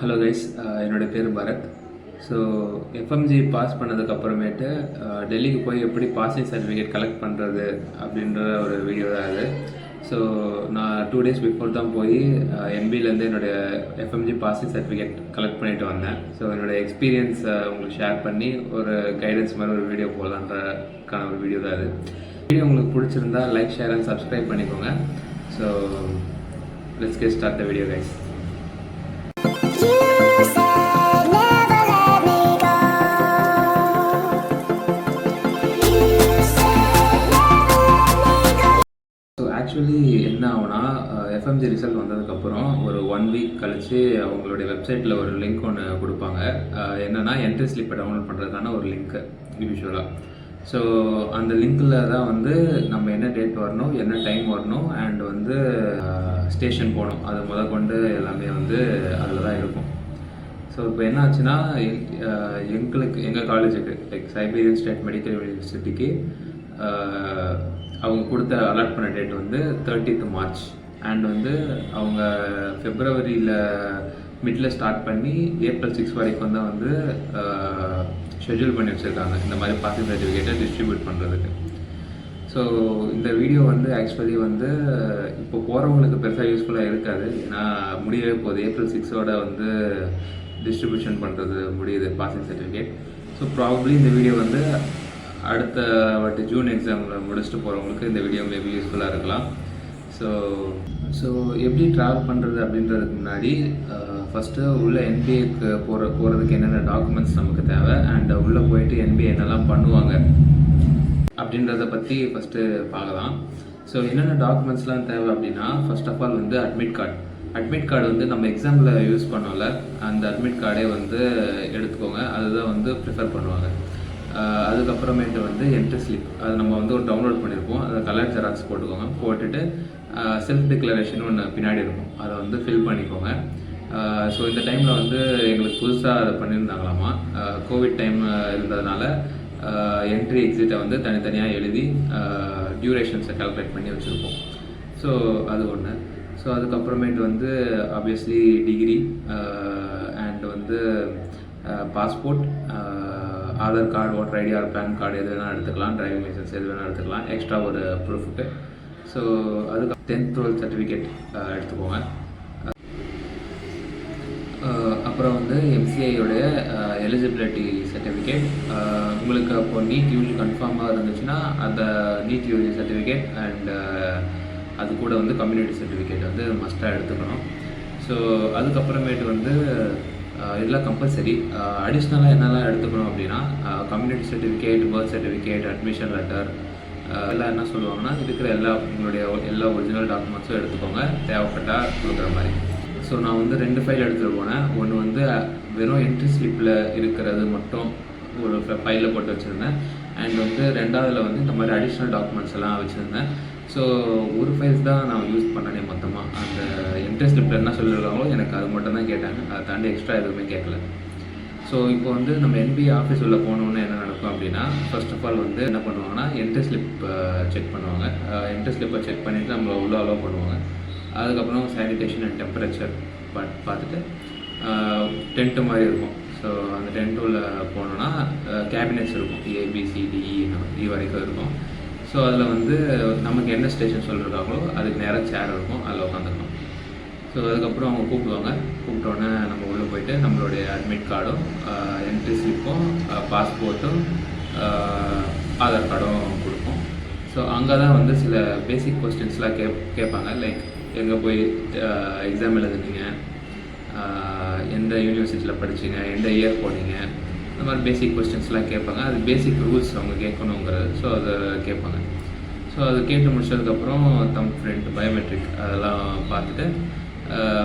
Hello guys, என்னோடய பேர் Bharat. So FMG pass பண்ணதுக்கப்புறமேட்டு டெல்லிக்கு போய் எப்படி பாசிங் சர்டிஃபிகேட் கலெக்ட் பண்ணுறது அப்படின்ற ஒரு வீடியோ தான் அது. ஸோ நான் 2 days பிஃபோர் தான் போய் என்பிலேருந்து என்னுடைய எஃப்எம்ஜி பாசிங் சர்டிஃபிகேட் கலெக்ட் பண்ணிட்டு வந்தேன். ஸோ என்னோடய எக்ஸ்பீரியன்ஸை உங்களுக்கு ஷேர் பண்ணி ஒரு கைடன்ஸ் மாதிரி ஒரு வீடியோ போடலான்றக்கான ஒரு வீடியோ தான் அது. வீடியோ உங்களுக்கு பிடிச்சிருந்தா லைக், ஷேர் அண்ட் சப்ஸ்கிரைப் பண்ணிக்கோங்க. So let's get start the video guys. Actually என்ன ஆகுனா, எஃப்எம்ஜி ரிசல்ட் வந்ததுக்கப்புறம் ஒரு 1 week கழித்து அவங்களுடைய வெப்சைட்டில் ஒரு லிங்க் ஒன்று கொடுப்பாங்க. என்னென்னா என்ட்ரி ஸ்லிப்பை டவுன்லோட் பண்ணுறதுக்கான ஒரு லிங்க்கு யூஸ்வலாக. ஸோ அந்த லிங்க்கில் தான் வந்து நம்ம என்ன டேட் வரணும், என்ன டைம் வரணும், அண்ட் வந்து ஸ்டேஷன் போகணும், அது கொண்டு எல்லாமே வந்து அதில் தான் இருக்கும். ஸோ இப்போ என்ன ஆச்சுன்னா, எங்கள் காலேஜுக்கு லைக் சைபீரியன் ஸ்டேட் மெடிக்கல் யூனிவர்சிட்டிக்கு அவங்க கொடுத்த அலாட் பண்ண டேட் வந்து 30th March. அண்ட் வந்து அவங்க ஃபெப்ரவரியில் மிடில் ஸ்டார்ட் பண்ணி April 6 வரைக்கும் தான் வந்து ஷெட்யூல் பண்ணி வச்சுருக்காங்க இந்த மாதிரி பாசிங் சர்டிஃபிகேட்டை டிஸ்ட்ரிபியூட் பண்ணுறதுக்கு. ஸோ இந்த வீடியோ வந்து ஆக்சுவலி வந்து இப்போ போகிறவங்களுக்கு பெருசாக யூஸ்ஃபுல்லாக இருக்காது. ஏன்னா முடியவே போகுது, April 6 வந்து டிஸ்ட்ரிபியூஷன் பண்ணுறது முடியுது பாசிங் சர்டிஃபிகேட். ஸோ ப்ராபப்ளி இந்த வீடியோ வந்து அடுத்த வாட்டி ஜூன் எக்ஸாமில் முடிச்சுட்டு போகிறவங்களுக்கு இந்த வீடியோ மேபி யூஸ்ஃபுல்லாக இருக்கலாம். ஸோ எப்படி ட்ராவல் பண்ணுறது அப்படின்றதுக்கு முன்னாடி ஃபஸ்ட்டு உள்ளே என்பிஏக்கு போகிறதுக்கு என்னென்ன டாக்குமெண்ட்ஸ் நமக்கு தேவை, அண்ட் உள்ளே போயிட்டு என்பிஏ என்னெல்லாம் பண்ணுவாங்க அப்படின்றத பற்றி ஃபஸ்ட்டு பார்க்கலாம். ஸோ என்னென்ன டாக்குமெண்ட்ஸ்லாம் தேவை அப்படின்னா, ஃபர்ஸ்ட் ஆஃப் ஆல் வந்து அட்மிட் கார்டு வந்து நம்ம எக்ஸாமில் யூஸ் பண்ணோம்ல, அந்த அட்மிட் கார்டே வந்து எடுத்துக்கோங்க, அதுதான் வந்து ப்ரிஃபர் பண்ணுவாங்க. அதுக்கப்புறமேட்டு வந்து என்ட்ரி ஸ்லிப், அது நம்ம வந்து ஒரு டவுன்லோட் பண்ணியிருப்போம், அதை கலர் ஜெராக்ஸ் போட்டுக்கோங்க. போட்டுட்டு செல்ஃப் டிக்ளரேஷன் ஒன்று பின்னாடி இருக்கும், அதை வந்து ஃபில் பண்ணிக்கோங்க. ஸோ இந்த டைமில் வந்து எங்களுக்கு புதுசாக அதை பண்ணியிருந்தாங்களாமா. கோவிட் டைம் இருந்ததுனால என்ட்ரி எக்ஸிட்டை வந்து தனித்தனியாக எழுதி டியூரேஷன்ஸை கால்குலேட் பண்ணி வச்சுருப்போம். ஸோ அது ஒன்று. ஸோ அதுக்கப்புறமேட்டு வந்து ஆப்வியஸ்லி டிகிரி அண்ட் வந்து passport, Aadhaar card, voter ID or PAN card எது வேணால் எடுத்துக்கலாம், டிரைவிங் லைசன்ஸ் எது வேணால் எடுத்துக்கலாம், எக்ஸ்ட்ரா ஒரு ப்ரூஃபுக்கு. ஸோ அதுக்கு 10th roll சர்டிஃபிகேட் எடுத்துக்கோங்க. அப்புறம் வந்து எம்சிஐயோடைய எலிஜிபிலிட்டி சர்டிஃபிகேட், உங்களுக்கு அப்போ நீட் யூஜி கன்ஃபார்மாக இருந்துச்சுன்னா அந்த நீட் யூஜி சர்டிஃபிகேட் அண்ட் அது கூட வந்து கம்யூனிட்டி சர்டிஃபிகேட் வந்து மஸ்ட்டாக எடுத்துக்கணும். ஸோ அதுக்கப்புறமேட்டு வந்து இதெல்லாம் கம்பல்சரி. அடிஷ்னலாக என்னெல்லாம் எடுத்துக்கணும் அப்படின்னா, community certificate, birth certificate, admission letter, எல்லாம் என்ன சொல்லுவாங்கன்னா இருக்கிற உங்களுடைய எல்லா ஒரிஜினல் டாக்குமெண்ட்ஸும் எடுத்துக்கோங்க, தேவைப்பட்டால் கொடுக்குற மாதிரி. ஸோ நான் வந்து 2 ஃபைல் எடுத்துகிட்டு போனேன். ஒன்று வந்து வெறும் என்ட்ரி ஸ்லிப்பில் இருக்கிறது மட்டும் ஒரு ஃபைலில் போட்டு வச்சுருந்தேன், அண்ட் வந்து 2வதுல வந்து இந்த மாதிரி அடிஷ்னல் டாக்குமெண்ட்ஸ் எல்லாம் வச்சுருந்தேன். ஸோ ஒரு ஃபைல்ஸ் தான் நான் யூஸ் பண்ணனே மொத்தமாக. அந்த என்ட்ரி ஸ்லிப்பில் என்ன சொல்லியிருக்காங்களோ எனக்கு அது மட்டும் தான் கேட்டாங்க, அதை தாண்டி எக்ஸ்ட்ரா எதுவுமே கேட்கல. ஸோ இப்போ வந்து நம்ம என்பிஏ ஆஃபீஸ் உள்ள போனோன்னு என்ன நடக்கும் அப்படின்னா, ஃபர்ஸ்ட் ஆஃப் ஆல் வந்து என்ன பண்ணுவாங்கன்னா என்ட்ரி ஸ்லிப் செக் பண்ணுவாங்க. என்ட்ரி ஸ்லிப்பை செக் பண்ணிவிட்டு நம்மளை உள்ளே அலோவ் பண்ணுவாங்க. அதுக்கப்புறம் சானிடேஷன் அண்ட் டெம்பரேச்சர் பார்த்துட்டு டென்ட்டு மாதிரி இருக்கும். ஸோ அந்த டென்ட்டுள்ள போனோன்னா கேபினெட்ஸ் இருக்கும், ABCDE வரைக்கும் இருக்கும். ஸோ அதில் வந்து நமக்கு என்ன ஸ்டேஷன் சொல்லியிருக்காங்களோ அதுக்கு நேராக சேர் இருக்கும், அதில் உட்காந்துக்கணும். ஸோ அதுக்கப்புறம் அவங்க கூப்பிட்டோன்னே நம்ம உள்ளே போயிட்டு நம்மளுடைய அட்மிட் கார்டும், என்ட்ரி ஸ்லிப்பும், பாஸ்போர்ட்டும், ஆதார் கார்டும் கொடுப்போம். ஸோ அங்கே தான் வந்து சில பேசிக் கொஸ்டின்ஸ்லாம் கேட்பாங்க. லைக் எங்கே போய் எக்ஸாம் எழுதுனீங்க, எந்த யூனிவர்சிட்டியில் படிச்சிங்க, எந்த இயர் போனீங்க, இந்த மாதிரி பேசிக் கொஸ்டின்ஸ்லாம் கேட்பாங்க. அது பேசிக் ரூல்ஸ் அவங்க கேட்கணுங்கிறது. ஸோ அதை கேட்பாங்க. ஸோ அது கேட்டு முடிச்சதுக்கப்புறம் தம் பிரிண்ட், பயோமெட்ரிக் அதெல்லாம் பார்த்துட்டு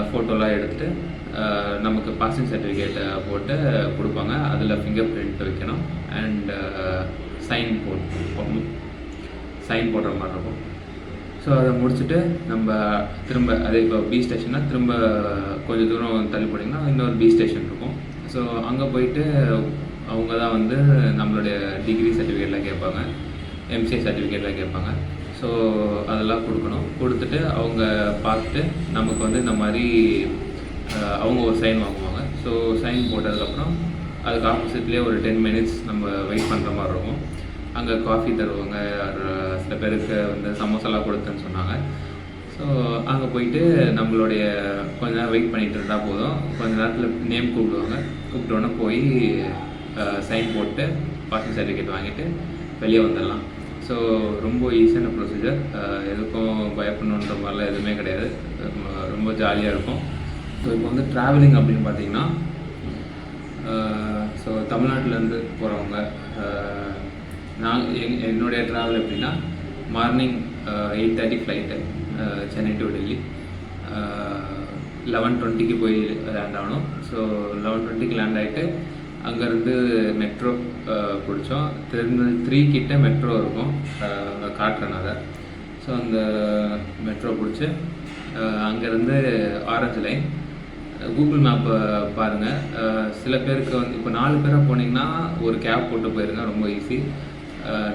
ஃபோட்டோலாம் எடுத்துகிட்டு நமக்கு பாசிங் சர்டிஃபிகேட்டை போட்டு கொடுப்பாங்க. அதில் ஃபிங்கர் பிரிண்ட் வைக்கணும் அண்ட் சைன் போடுற மாதிரி இருக்கும். ஸோ அதை முடிச்சுட்டு நம்ம திரும்ப அதே இப்போ பி ஸ்டேஷன்னா திரும்ப கொஞ்சம் தூரம் தள்ளி போனீங்கன்னா இன்னொரு பி ஸ்டேஷன் இருக்கும். ஸோ அங்கே போயிட்டு அவங்க தான் வந்து நம்மளுடைய டிகிரி சர்டிஃபிகேட்லாம் கேட்பாங்க, எம்சிஏ சர்டிஃபிகேட்லாம் கேட்பாங்க. ஸோ அதெல்லாம் கொடுக்கணும். கொடுத்துட்டு அவங்க பார்த்துட்டு நமக்கு வந்து இந்த மாதிரி அவங்க ஒரு சைன் வாங்குவாங்க. ஸோ சைன் போட்டதுக்கப்புறம் அதுக்கு ஆப்போசிட்லேயே ஒரு 10 மினிட்ஸ் நம்ம வெயிட் பண்ணுற மாதிரி இருக்கும். அங்கே காஃபி தருவாங்க, சில பேருக்கு வந்து சமோசாலாம் கொடுத்தேன்னு சொன்னாங்க. ஸோ அங்கே போயிட்டு நம்மளுடைய கொஞ்ச நேரம் வெயிட் பண்ணிகிட்டு இருந்தால் போதும். கொஞ்ச நேரத்தில் நேம் கூப்பிடுவாங்க. கூப்பிட்டோன்னே போய் சைன் போட்டு பாசிங் சர்டிஃபிகேட் வாங்கிட்டு வெளியே வந்துடலாம். ஸோ ரொம்ப ஈஸியான ப்ரொசீஜர், எதுக்கும் பயப்படணுன்ற மாதிரிலாம் எதுவுமே கிடையாது. ரொம்ப ஜாலியாக இருக்கும். ஸோ இப்போ வந்து ட்ராவலிங் அப்படின்னு பார்த்தீங்கன்னா, ஸோ தமிழ்நாட்டிலேருந்து போகிறவங்க, என்னுடைய ட்ராவல் எப்படின்னா, morning 8:30 flight Chennai to Delhi, 11:20க்கு போய் லேண்ட் ஆகணும். ஸோ 11:20க்கு லேண்ட் ஆகிட்டு அங்கேருந்து மெட்ரோ பிடிச்சோம். டெர்மினல் 3 கிட்ட மெட்ரோ இருக்கும், அங்கே காட்டுறேன் அதை. ஸோ அந்த மெட்ரோ பிடிச்சி அங்கேருந்து ஆரஞ்சு லைன், கூகுள் மேப்பை பாருங்கள். சில பேருக்கு வந்து இப்போ 4 பேராக போனீங்கன்னா ஒரு கேப் போட்டு போயிருங்க, ரொம்ப ஈஸி.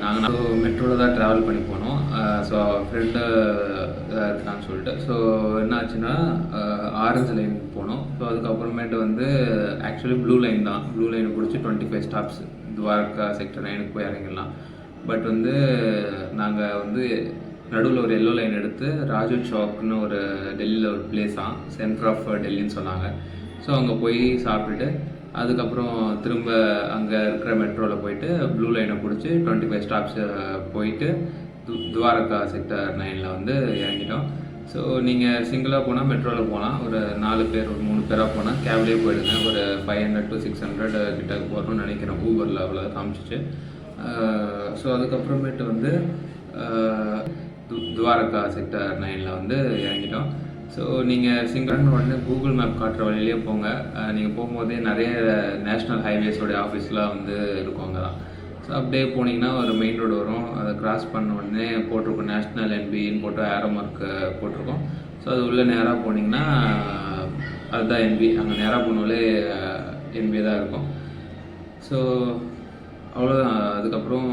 நாங்கள் மெட்ரோவில் தான் ட்ராவல் பண்ணி போனோம். ஸோ ஃப்ரெண்டு இருக்கான்னு சொல்லிட்டு, ஸோ என்ன ஆச்சுன்னா ஆரஞ்சு லைன் போனோம். ஸோ அதுக்கப்புறமேட்டு வந்து ஆக்சுவலி ப்ளூ லைன் தான். ப்ளூ லைனை பிடிச்சி 25 ஸ்டாப்ஸ் துவாரகா செக்டர் 9க்கு போய் இறங்கிடலாம். பட் வந்து நாங்கள் வந்து நடுவில் ஒரு எல்லோ லைன் எடுத்து ராஜு சௌக்னு ஒரு டெல்லியில் ஒரு பிளேஸாக சென்டர் ஆஃப் டெல்லின்னு சொன்னாங்க. ஸோ அங்கே போய் சாப்பிட்டுட்டு அதுக்கப்புறம் திரும்ப அங்கே இருக்கிற மெட்ரோவில் போயிட்டு ப்ளூ லைனை பிடிச்சி 25 ஸ்டாப்ஸ் போயிட்டு துவாரகா செக்டர் 9ல் வந்து இறங்கிட்டோம். ஸோ நீங்கள் சிங்கிளாக போனால் மெட்ரோவில் போகலாம். ஒரு 4 பேர், ஒரு 3 பேராக போனால் கேப்லேயே போயிடுங்க. ஒரு 500 to 600 கிட்ட போகிறோம்னு நினைக்கிறேன். ஊபரில் அவ்வளோ காமிச்சிச்சு. ஸோ அதுக்கப்புறமேட்டு வந்து துவாரகா செக்டர் 9ல் வந்து இறங்கிட்டோம். ஸோ நீங்கள் சிங்கிள்னு உடனே கூகுள் மேப் காட்டுற வழியிலே போங்க. நீங்கள் போகும்போதே நிறைய நேஷ்னல் ஹைவேஸோடைய ஆஃபீஸ்லாம் வந்து இருக்கும் அங்கே தான். ஸோ அப்படியே போனீங்கன்னா ஒரு மெயின் ரோடு வரும். அதை கிராஸ் பண்ண உடனே போட்டிருக்கோம் நேஷ்னல் என்பின்னு போட்டு ஏரோ மார்க் போட்டிருக்கோம். ஸோ அது உள்ளே நேராக போனீங்கன்னா அதுதான் என்பி. அங்கே நேராக போனாலே என்பி தான் இருக்கும். ஸோ அவ்வளோதான். அதுக்கப்புறம்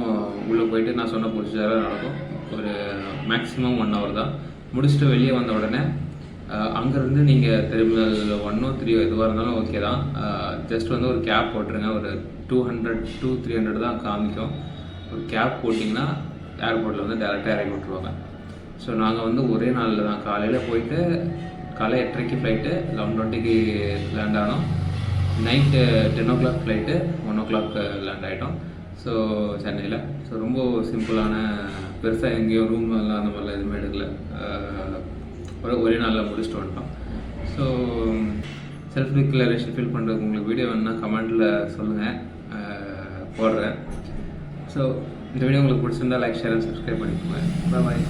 உள்ளே போயிட்டு நான் சொன்ன ப்ரொசீஜராக நடக்கும். ஒரு மேக்ஸிமம் 1 hour தான். முடிச்சுட்டு வெளியே வந்த உடனே அங்கேருந்து நீங்கள் டெர்மினல் 1 or 3 எதுவாக இருந்தாலும் ஓகே தான். ஜஸ்ட் வந்து ஒரு கேப் போட்டுருங்க. ஒரு 200 to 300 தான் காமிக்கும். ஒரு கேப் போட்டிங்கன்னா ஏர்போர்ட்டில் வந்து டேரெக்டாக இறக்கி விட்ருவாங்க. ஸோ நாங்கள் வந்து ஒரே நாளில் தான் காலையில் போயிட்டு காலை 8:30க்கு ஃப்ளைட்டு, 11:20க்கு லேண்ட் ஆனோம். Night 10 o'clock flight, 1 o'clock land ஆகிட்டோம். ஸோ சென்னையில். ஸோ ரொம்ப சிம்பிளான, பெருசாக எங்கேயும் ரூம் எல்லாம் அந்த மாதிரிலாம் எதுவுமே எடுக்கல. ஒரே நாளில் முடிச்சுட்டு வந்துட்டோம். ஸோ செல்ஃப் டிக்ளரேஷன் ஃபில் பண்ணுறதுக்கு உங்களுக்கு வீடியோ வேணுன்னா கமெண்ட்டில் சொல்லுங்கள், போடுறேன். ஸோ இந்த வீடியோ உங்களுக்கு பிடிச்சிருந்தா லைக், ஷேர் அண்ட் சப்ஸ்கிரைப் பண்ணிக்கோங்க. பாய்.